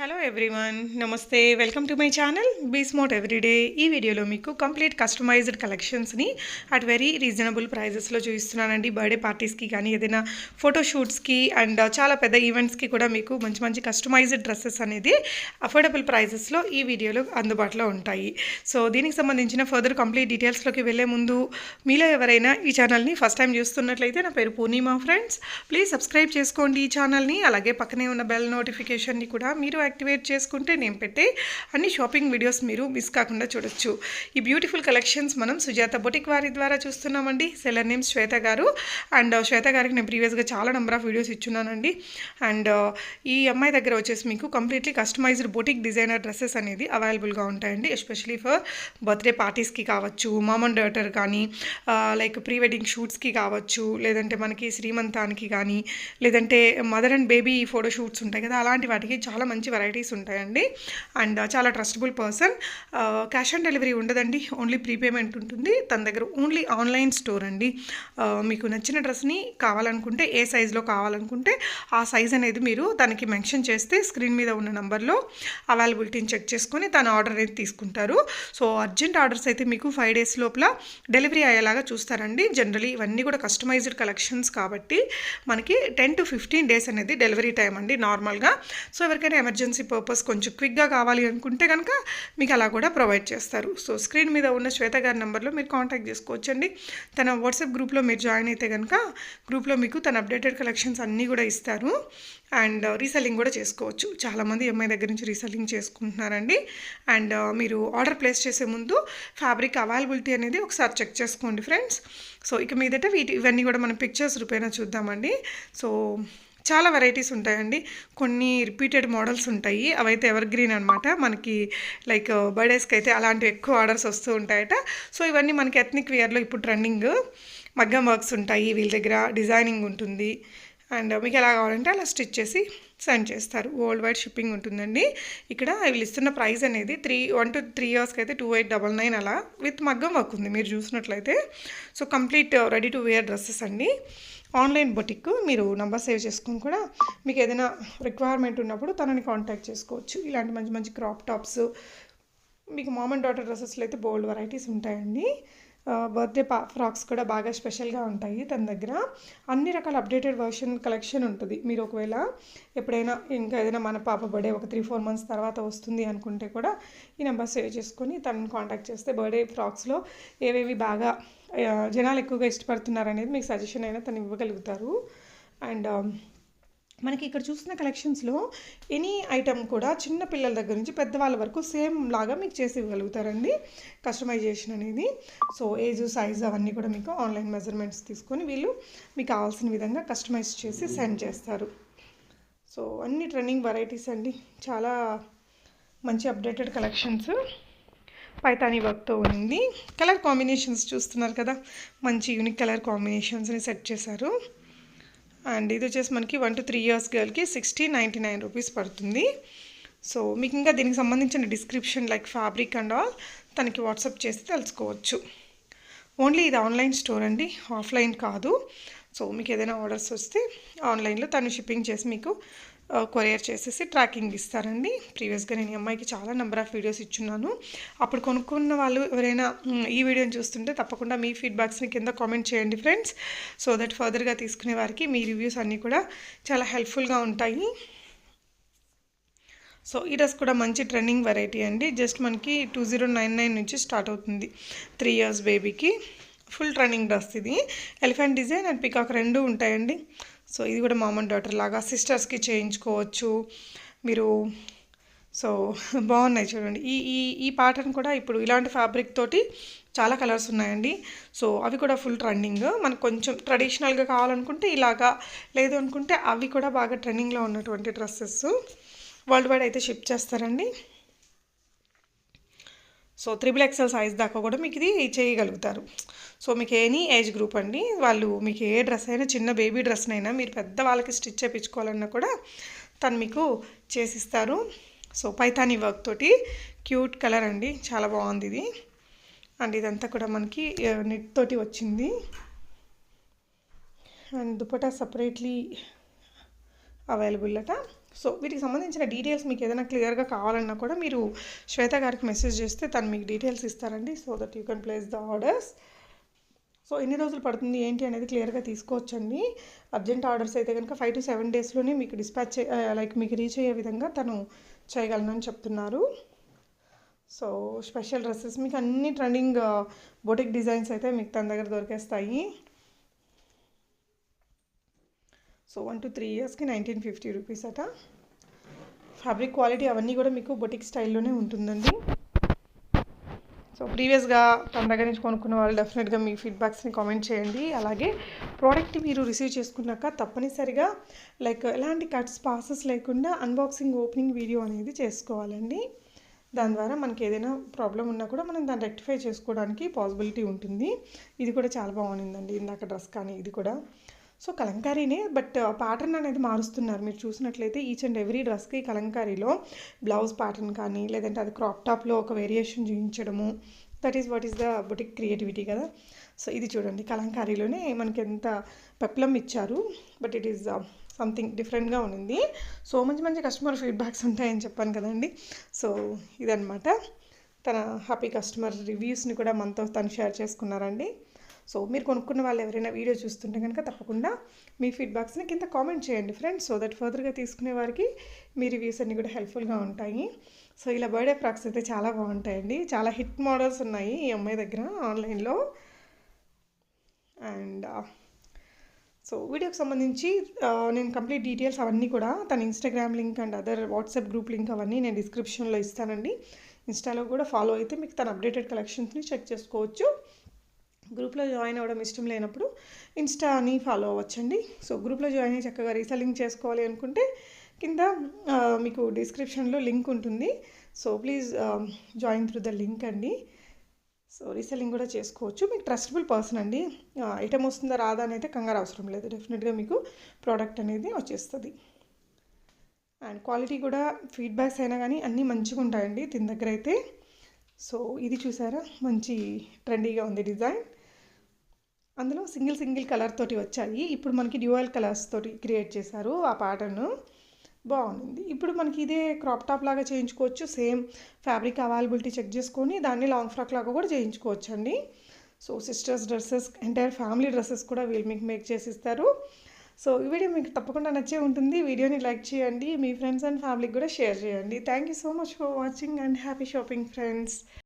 Hello everyone, నమస్తే. Welcome to my channel Be Smart Everyday. ఈ వీడియోలో మీకు కంప్లీట్ కస్టమైజ్డ్ కలెక్షన్స్ని అట్ వెరీ రీజనబుల్ ప్రైజెస్లో చూపిస్తున్నానండి. బర్త్డే పార్టీస్కి కానీ ఏదైనా ఫోటోషూట్స్కి అండ్ చాలా పెద్ద ఈవెంట్స్కి కూడా మీకు మంచి మంచి కస్టమైజ్డ్ డ్రెస్సెస్ అనేది అఫోర్డబుల్ ప్రైజెస్లో ఈ వీడియోలో అందుబాటులో ఉంటాయి. సో దీనికి సంబంధించిన ఫర్దర్ కంప్లీట్ డీటెయిల్స్లోకి వెళ్ళే ముందు మీలో ఎవరైనా ఈ ఛానల్ని ఫస్ట్ టైం చూస్తున్నట్లయితే, నా పేరు పూర్ణిమ ఫ్రెండ్స్, ప్లీజ్ సబ్స్క్రైబ్ చేసుకోండి ఈ ఛానల్ని. అలాగే పక్కనే ఉన్న బెల్ నోటిఫికేషన్ని కూడా మీరు యాక్టివేట్ చేసుకుంటే నేను పెట్టే అన్ని షాపింగ్ వీడియోస్ మీరు మిస్ కాకుండా చూడొచ్చు. ఈ బ్యూటిఫుల్ కలెక్షన్స్ మనం సుజాత బొటిక్ వారి ద్వారా చూస్తున్నామండి. సెల్లర్ నేమ్ శ్వేత గారు. అండ్ శ్వేత గారికి నేను ప్రీవియస్గా చాలా నెంబర్ ఆఫ్ వీడియోస్ ఇచ్చున్నానండి. అండ్ ఈ అమ్మాయి దగ్గర వచ్చేసి మీకు completely customised boutique designer dresses అనేది అవైలబుల్గా ఉంటాయండి. ఎస్పెషలీ ఫర్ బర్త్డే పార్టీస్కి కావచ్చు, మామ్ అండ్ డాటర్ కానీ, లైక్ ప్రీ వెడ్డింగ్ షూట్స్కి కావచ్చు, లేదంటే మనకి శ్రీమంతానికి కానీ, లేదంటే mother and baby photo shoots ఉంటాయి కదా, అలాంటి వాటికి చాలా మంచి వెరైటీస్ ఉంటాయండి. అండ్ చాలా trustable person. Cash on delivery ఉండదండి, ఓన్లీ ప్రీపేమెంట్ ఉంటుంది. తన దగ్గర ఓన్లీ ఆన్లైన్ స్టోర్ అండి. మీకు నచ్చిన డ్రెస్ని కావాలనుకుంటే, ఏ సైజులో కావాలనుకుంటే ఆ సైజ్ అనేది మీరు తనకి మెన్షన్ చేస్తే స్క్రీన్ మీద ఉన్న నెంబర్లో అవైలబిలిటీని చెక్ చేసుకొని తన ఆర్డర్ అనేది తీసుకుంటారు. సో అర్జెంట్ ఆర్డర్స్ అయితే మీకు 5 days లోపల డెలివరీ అయ్యేలాగా చూస్తారండి. జనరలీ ఇవన్నీ కూడా కస్టమైజ్డ్ కలెక్షన్స్ కాబట్టి మనకి 10 to 15 days అనేది డెలివరీ టైం అండి నార్మల్గా. సో ఎవరికైనా ఎమర్జెన్సీ పర్పస్ కొంచెం క్విక్గా కావాలి అనుకుంటే కనుక మీకు అలా కూడా ప్రొవైడ్ చేస్తారు. సో స్క్రీన్ మీద ఉన్న శ్వేత గారి నెంబర్లో మీరు కాంటాక్ట్ చేసుకోవచ్చండి. తన వాట్సాప్ గ్రూప్లో మీరు జాయిన్ అయితే కనుక గ్రూప్లో మీకు తన అప్డేటెడ్ కలెక్షన్స్ అన్నీ కూడా ఇస్తారు. అండ్ రీసెల్లింగ్ కూడా చేసుకోవచ్చు. చాలామంది అమ్మాయి దగ్గర నుంచి రీసెల్లింగ్ చేసుకుంటున్నారండి. అండ్ మీరు ఆర్డర్ ప్లేస్ చేసే ముందు ఫ్యాబ్రిక్ అవైలబిలిటీ అనేది ఒకసారి చెక్ చేసుకోండి ఫ్రెండ్స్. సో ఇక మీదట ఇవన్నీ కూడా మనం పిక్చర్స్ రూపేనా చూద్దామండి. సో చాలా వెరైటీస్ ఉంటాయండి. కొన్ని రిపీటెడ్ మోడల్స్ ఉంటాయి, అవైతే ఎవర్ గ్రీన్ అనమాట. మనకి లైక్ బర్త్డేస్కి అయితే అలాంటివి ఎక్కువ ఆర్డర్స్ వస్తూ ఉంటాయట. సో ఇవన్నీ మనకి ఎథ్నిక్ వేర్లో ఇప్పుడు ట్రెండింగ్. మగ్గం వర్క్స్ ఉంటాయి వీళ్ళ దగ్గర, డిజైనింగ్ ఉంటుంది. అండ్ మీకు ఎలా కావాలంటే అలా స్టిచ్ చేసి సెండ్ చేస్తారు. వరల్డ్ వైడ్ షిప్పింగ్ ఉంటుందండి. ఇక్కడ వీళ్ళు ఇస్తున్న ప్రైస్ అనేది 1 to 3 yearsకి అయితే 2899 అలా విత్ మగ్గం వర్క్ ఉంది మీరు చూసినట్లయితే. So complete ready to wear dresses అండి. Online boutique. మీరు నంబర్ సేవ్ చేసుకొని కూడా మీకు ఏదైనా రిక్వైర్మెంట్ ఉన్నప్పుడు తనని కాంటాక్ట్ చేసుకోవచ్చు. ఇలాంటి మంచి మంచి క్రాప్ టాప్స్, మీకు మామ్ అండ్ డాటర్ డ్రెస్సెస్లో అయితే బోల్డ్ వెరైటీస్ ఉంటాయండి. బర్త్డే ఫ్రాక్స్ కూడా బాగా స్పెషల్గా ఉంటాయి తన దగ్గర. అన్ని రకాల అప్డేటెడ్ వర్షన్ కలెక్షన్ ఉంటుంది. మీరు ఒకవేళ ఎప్పుడైనా ఇంకా ఏదైనా మన పాప బర్త్డే ఒక 3-4 months తర్వాత వస్తుంది అనుకుంటే కూడా ఈ నెంబర్ సేవ్ చేసుకొని తనని కాంటాక్ట్ చేస్తే బర్త్డే ఫ్రాక్స్లో ఏవేవి బాగా జనాలు ఎక్కువగా ఇష్టపడుతున్నారు అనేది మీకు సజెషన్ అయినా తను ఇవ్వగలుగుతారు. అండ్ మనకి ఇక్కడ చూస్తున్న కలెక్షన్స్లో ఎనీ ఐటమ్ కూడా చిన్న పిల్లల దగ్గర నుంచి పెద్దవాళ్ళ వరకు సేమ్ లాగా మీకు చేసి ఇవ్వగలుగుతారండి కస్టమైజేషన్ అనేది. సో ఏజ్, సైజ్ అవన్నీ కూడా మీకు ఆన్లైన్ మెజర్మెంట్స్ తీసుకొని వీళ్ళు మీకు కావాల్సిన విధంగా కస్టమైజ్ చేసి సెండ్ చేస్తారు. సో అన్ని ట్రెండింగ్ వెరైటీస్ అండి. చాలా మంచి అప్డేటెడ్ కలెక్షన్స్. పైతానీ వర్క్తో ఉంది. కలర్ కాంబినేషన్స్ చూస్తున్నారు కదా, మంచి యూనిక్ కలర్ కాంబినేషన్స్ని సెట్ చేశారు. అండ్ ఇది వచ్చేసి మనకి 1 to 3 years గర్ల్కి 1699 రూపీస్ పడుతుంది. సో మీకు ఇంకా దీనికి సంబంధించిన description like fabric and all తనకి వాట్సాప్ చేసి తెలుసుకోవచ్చు. ఓన్లీ ఇది ఆన్లైన్ స్టోర్ అండి, ఆఫ్లైన్ కాదు. సో మీకు ఏదైనా ఆర్డర్స్ వస్తే ఆన్లైన్లో తను షిప్పింగ్ చేసి మీకు కొరియర్ చేసేసి ట్రాకింగ్ ఇస్తారండి. ప్రీవియస్గా నేను ఈ అమ్మాయికి చాలా నెంబర్ ఆఫ్ వీడియోస్ ఇచ్చున్నాను. అప్పుడు కొనుక్కున్న వాళ్ళు ఎవరైనా ఈ వీడియోని చూస్తుంటే తప్పకుండా మీ ఫీడ్బ్యాక్స్ని కింద కామెంట్ చేయండి ఫ్రెండ్స్. సో దట్ ఫర్దర్గా తీసుకునే వారికి మీ రివ్యూస్ అన్నీ కూడా చాలా హెల్ప్ఫుల్గా ఉంటాయి. సో ఈ డ్రెస్ కూడా మంచి ట్రెండింగ్ వెరైటీ అండి. జస్ట్ మనకి 2099 నుంచి స్టార్ట్ అవుతుంది. 3 years బేబీకి ఫుల్ ట్రెండింగ్ డ్రెస్ ఇది. ఎలిఫెంట్ డిజైన్ అండ్ పికాక్ రెండు ఉంటాయండి. సో ఇది కూడా మామ్ అండ్ డాటర్ లాగా సిస్టర్స్కి చేయించుకోవచ్చు మీరు. సో బాగున్నాయి చూడండి. ఈ ఈ ఈ ప్యాటర్న్ కూడా ఇప్పుడు ఇలాంటి ఫ్యాబ్రిక్ తోటి చాలా కలర్స్ ఉన్నాయండి. సో అవి కూడా ఫుల్ ట్రెండింగ్. మనకు కొంచెం ట్రెడిషనల్గా కావాలనుకుంటే ఇలాగా, లేదు అనుకుంటే అవి కూడా బాగా ట్రెండింగ్లో ఉన్నటువంటి డ్రెస్సెస్ వరల్డ్ వైడ్ అయితే షిప్ చేస్తారండి. సో 3XL సైజ్ దాకా కూడా మీకు ఇది చేయగలుగుతారు. సో మీకు ఎనీ ఏజ్ గ్రూప్ అండి, వాళ్ళు మీకు ఏ డ్రెస్ అయినా, చిన్న బేబీ డ్రెస్నైనా మీరు పెద్ద వాళ్ళకి స్టిచ్ చేయించుకోవాలన్నా కూడా తను మీకు చేసిస్తారు. సో పైతానీ వర్క్ తోటి క్యూట్ కలర్ అండి, చాలా బాగుంది ఇది. అండ్ ఇదంతా కూడా మనకి నెట్ తోటి వచ్చింది. అండ్ దుపట్టా సపరేట్లీ అవైలబుల్ అట. సో వీటికి సంబంధించిన డీటెయిల్స్ మీకు ఏదైనా క్లియర్గా కావాలన్నా కూడా మీరు శ్వేత గారికి మెసేజ్ చేస్తే తను మీకు డీటెయిల్స్ ఇస్తారండి, so that you can place the orders. So ఎన్ని రోజులు పడుతుంది ఏంటి అనేది క్లియర్గా తీసుకోవచ్చండి. అర్జెంట్ ఆర్డర్స్ అయితే కనుక 5 to 7 డేస్లోనే మీకు డిస్పాచ్ లైక్ మీకు రీచ్ అయ్యే విధంగా తను చేయగలనని చెప్తున్నారు. సో స్పెషల్ డ్రెస్సెస్ మీకు అన్ని ట్రెండింగ్ బొటిక్ డిజైన్స్ అయితే మీకు తన దగ్గర దొరికేస్తాయి. సో 1 to 3 ఇయర్స్కి 1950 రూపీస్ అట. ఫ్యాబ్రిక్ క్వాలిటీ అవన్నీ కూడా మీకు బొటిక్ స్టైల్లోనే ఉంటుందండి. సో ప్రీవియస్గా తన దగ్గర నుంచి కొనుక్కున్న వాళ్ళు డెఫినెట్గా మీ ఫీడ్బ్యాక్స్ని కామెంట్ చేయండి. అలాగే ప్రోడక్ట్ మీరు రిసీవ్ చేసుకున్నాక తప్పనిసరిగా లైక్ ఎలాంటి కట్స్ పాసెస్ లేకుండా అన్బాక్సింగ్ ఓపెనింగ్ వీడియో అనేది చేసుకోవాలండి. దాని ద్వారా మనకి ఏదైనా ప్రాబ్లం ఉన్నా కూడా మనం దాన్ని రెక్టిఫై చేసుకోవడానికి పాసిబిలిటీ ఉంటుంది. ఇది కూడా చాలా బాగుందండి, ఇందాక డ్రెస్ కానీ ఇది కూడా. సో కలంకారీనే, బట్ ప్యాటర్న్ అనేది మారుస్తున్నారు. మీరు చూసినట్లయితే ఈచ్ అండ్ ఎవ్రీ డ్రెస్కి కలంకారీలో బ్లౌజ్ ప్యాటర్న్ కానీ లేదంటే అది క్రాప్ టాప్లో ఒక వేరియేషన్ చూపించడము, that is what is the boutique creativity కదా. సో ఇది చూడండి, కలంకారీలోనే మనకి ఎంత పెప్లం ఇచ్చారు, బట్ ఇట్ ఈస్ సంథింగ్ డిఫరెంట్గా ఉంది. సో మంచి మంచి కస్టమర్ ఫీడ్బ్యాక్స్ ఉంటాయని చెప్పాను కదండి. సో ఇదనమాట, తన హ్యాపీ కస్టమర్ రివ్యూస్ని కూడా మనతో తను షేర్ చేసుకున్నారండి. సో మీరు కొనుక్కున్న వాళ్ళు ఎవరైనా వీడియో చూస్తుంటే కనుక తప్పకుండా మీ ఫీడ్బ్యాక్స్ని కింద కామెంట్ చేయండి ఫ్రెండ్స్, సో దట్ ఫర్దర్గా తీసుకునే వారికి మీ రివ్యూస్ అన్నీ కూడా హెల్ప్ఫుల్గా ఉంటాయి. సో ఇలా బర్త్డే ఫ్రాక్స్ అయితే చాలా బాగుంటాయండి, చాలా హిట్ మోడల్స్ ఉన్నాయి ఈ అమ్మాయి దగ్గర ఆన్లైన్లో. అండ్ సో వీడియోకి సంబంధించి నేను కంప్లీట్ డీటెయిల్స్ అవన్నీ కూడా తన Instagram link and other WhatsApp group link అవన్నీ నేను డిస్క్రిప్షన్లో ఇస్తానండి. ఇన్స్టాలో కూడా ఫాలో అయితే మీకు తన అప్డేటెడ్ కలెక్షన్స్ని చెక్ చేసుకోవచ్చు. గ్రూప్లో జాయిన్ అవ్వడం ఇష్టం లేనప్పుడు ఇన్స్టాని ఫాలో అవ్వచ్చండి. సో గ్రూప్లో జాయిన్ అయ్యి చక్కగా రీసెల్లింగ్ చేసుకోవాలి అనుకుంటే కింద మీకు డిస్క్రిప్షన్లో లింక్ ఉంటుంది. So please join through the link అండి. సో రీసెల్లింగ్ కూడా చేసుకోవచ్చు. మీకు ట్రస్టబుల్ పర్సన్ అండి, ఐటమ్ వస్తుందా రాదా అని అయితే కంగారు అవసరం లేదు, డెఫినెట్గా మీకు ప్రోడక్ట్ అనేది వచ్చేస్తుంది. అండ్ క్వాలిటీ కూడా ఫీడ్బ్యాక్స్ అయినా కానీ అన్నీ మంచిగా ఉంటాయండి దీని దగ్గర అయితే. సో ఇది చూసారా, మంచి ట్రెండీగా ఉంది డిజైన్. అందులో సింగిల్ కలర్ తోటి వచ్చాయి, ఇప్పుడు మనకి డ్యూయల్ కలర్స్ తోటి క్రియేట్ చేశారు ఆ ప్యాటర్న్, బాగుంది. ఇప్పుడు మనకి ఇదే క్రాప్ టాప్ లాగా చేయించుకోవచ్చు, సేమ్ ఫ్యాబ్రిక్ అవైలబిలిటీ చెక్ చేసుకొని దాన్ని లాంగ్ ఫ్రాక్ లాగా కూడా చేయించుకోవచ్చు అండి. So sisters dresses, entire family dresses కూడా వీళ్ళు మీకు మేక్ చేసి ఇస్తారు. సో ఈ వీడియో మీకు తప్పకుండా నచ్చే ఉంటుంది. వీడియోని లైక్ చేయండి, మీ ఫ్రెండ్స్ అండ్ ఫ్యామిలీకి కూడా షేర్ చేయండి. Thank you so much for watching and happy shopping friends.